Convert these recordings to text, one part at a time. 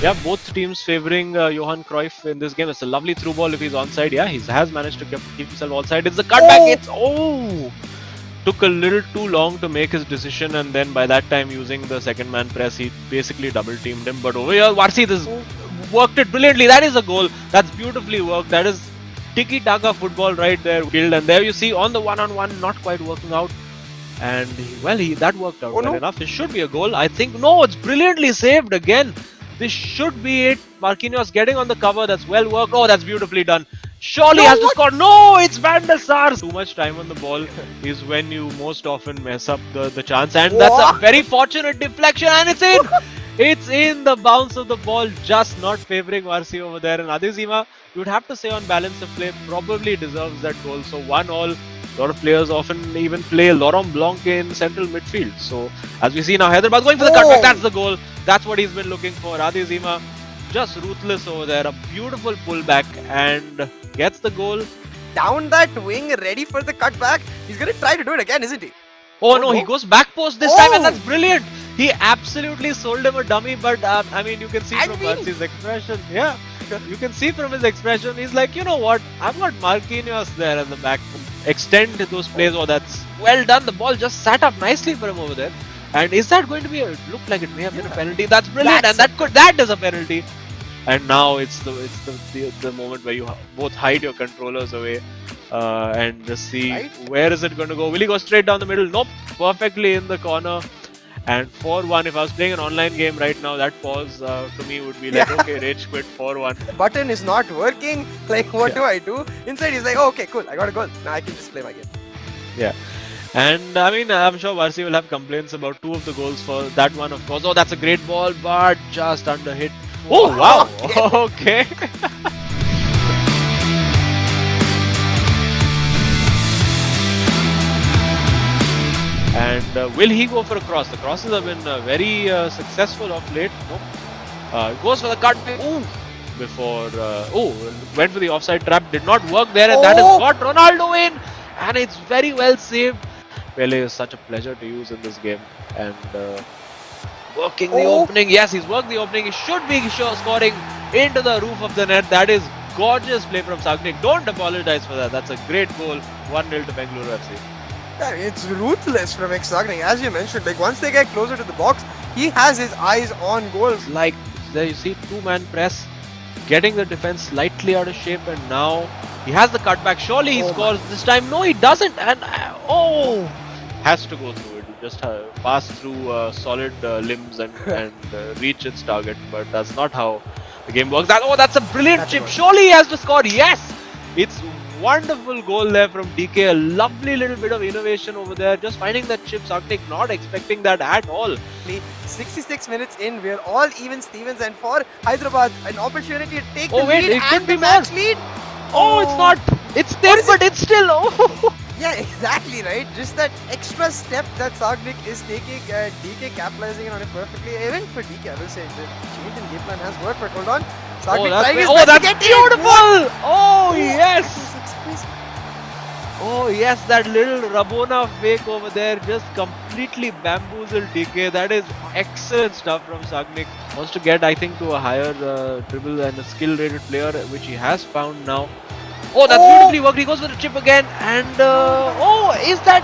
Yeah, both teams favoring Johan Cruyff in this game. It's a lovely through ball if he's onside. Yeah, he has managed to keep himself onside. It's the cutback. Oh! It's took a little too long to make his decision, and then by that time, using the second man press, he basically double teamed him. But over here, Varsi this worked it brilliantly. That is a goal. That's beautifully worked. That is tiki taka football right there. Killed, and there you see on the one-on-one, not quite working out. And that worked out well no. enough. It should be a goal. I think no, it's brilliantly saved again. This should be it. Marquinhos getting on the cover. That's well worked. Oh, that's beautifully done. Surely has to score. No, it's Van der Sar. Too much time on the ball is when you most often mess up the chance. And that's a very fortunate deflection. And it's in. It's in. The bounce of the ball just not favoring Varsi over there. And Adesima, you would have to say on balance of play, probably deserves that goal. So 1-1. A lot of players often even play Laurent Blanc in central midfield. So as we see now, Hyderabad going for the cutback. That's the goal. That's what he's been looking for. Adesima just ruthless over there. A beautiful pullback and gets the goal. Down that wing, ready for the cutback. He's going to try to do it again, isn't he? Oh no, he goes back post this time and that's brilliant. He absolutely sold him a dummy, but I mean, you can see from Varsi's expression. Yeah, you can see from his expression. He's like, you know what? I've got Marquinhos there at the back. Extend those plays. Oh, that's well done. The ball just sat up nicely for him over there. And is that going to be a look like it may have been a penalty? That's brilliant, and that is a penalty. And now it's the moment where you both hide your controllers away and just see where is it going to go. Will he go straight down the middle? Nope, perfectly in the corner. And 4-1. If I was playing an online game right now, that pause to me would be like, okay, rage quit 4-1. Button is not working. Like, what do I do? Inside, he's like, oh, okay, cool. I got a goal. Now I can just play my game. Yeah. And I mean, I'm sure Varsi will have complaints about two of the goals for that one, of course. Oh, that's a great ball, but just under hit. Oh, wow. Okay. And will he go for a cross? The crosses have been very successful of late. Nope. Goes for the cut. Before. Went for the offside trap. Did not work there, and that has got Ronaldo in. And it's very well saved. Pele is such a pleasure to use in this game. And working the opening. Yes, he's worked the opening. He should be scoring into the roof of the net. That is gorgeous play from Sagnik. Don't apologize for that. That's a great goal. 1-0 to Bengaluru FC. Yeah, it's ruthless from Sagnik. As you mentioned, like once they get closer to the box, he has his eyes on goals. Like there you see, two-man press, getting the defense slightly out of shape, and now he has the cutback. Surely he scores this time. No, he doesn't. And has to go through it. Just pass through solid limbs and reach its target. But that's not how the game works. That's a brilliant chip. Surely he has to score. Yes, it's wonderful goal there from DK. A lovely little bit of innovation over there. Just finding that chip. Sagnik not expecting that at all. 66 minutes in, we're all even Stevens, and for Hyderabad, an opportunity to take the lead it could and be the match lead. It's not. It's there, but it's still. Yeah, exactly right. Just that extra step that Sagnik is taking, DK capitalizing on it perfectly. Even for DK, I will say the change in game plan has worked. But hold on, Sagnik trying his best to get beautiful! Yes! Oh yes, that little Rabona fake over there just completely bamboozled DK. That is excellent stuff from Sagnik. Wants to get, I think, to a higher dribble and a skill-rated player, which he has found now. Oh, that's beautifully worked. He goes for the chip again, and is that?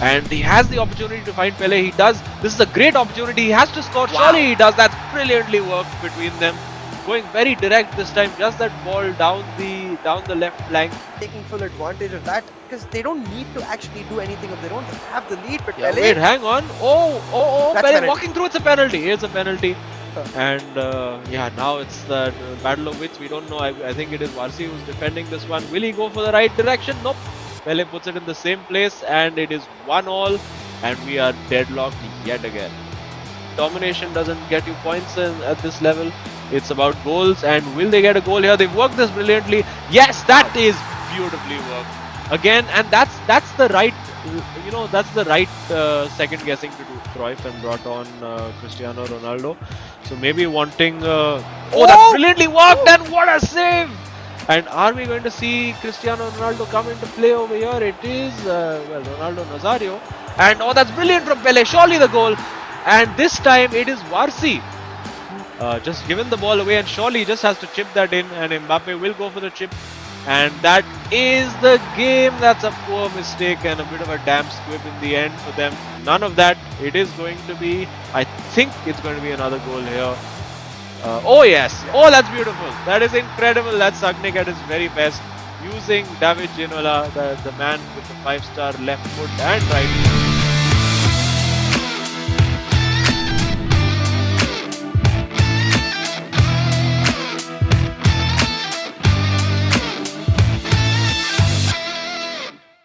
And he has the opportunity to find Pele. He does. This is a great opportunity. He has to score. Surely he does. That's brilliantly worked between them. Going very direct this time. Just that ball down the left flank. Taking full advantage of that because they don't need to actually do anything if they don't have the lead. But Pele. Wait, hang on. Pele walking through. It's a penalty. It's a penalty. And now it's the battle of wits. We don't know. I think it is Varsi who's defending this one. Will he go for the right direction? Nope. Pele puts it in the same place, and it is 1-1, and we are deadlocked yet again. Domination doesn't get you points at this level. It's about goals, and will they get a goal here? They've worked this brilliantly. Yes, that is beautifully worked again, and that's the right. That's the right second guessing to do. Cruyff and brought on Cristiano Ronaldo. So maybe wanting. That's brilliantly worked, and what a save! And are we going to see Cristiano Ronaldo come into play over here? It is Ronaldo Nazario. And oh, that's brilliant from Pele. Surely the goal. And this time it is Varsi. Just given the ball away, and surely he just has to chip that in, and Mbappe will go for the chip. And that is the game. That's a poor mistake and a bit of a damn squib in the end for them. None of that. It is going to be, I think it's going to be another goal here. Oh yes. Oh, that's beautiful. That is incredible. That's Sagnik at his very best, using David Ginola, the man with the 5-star left foot and right foot.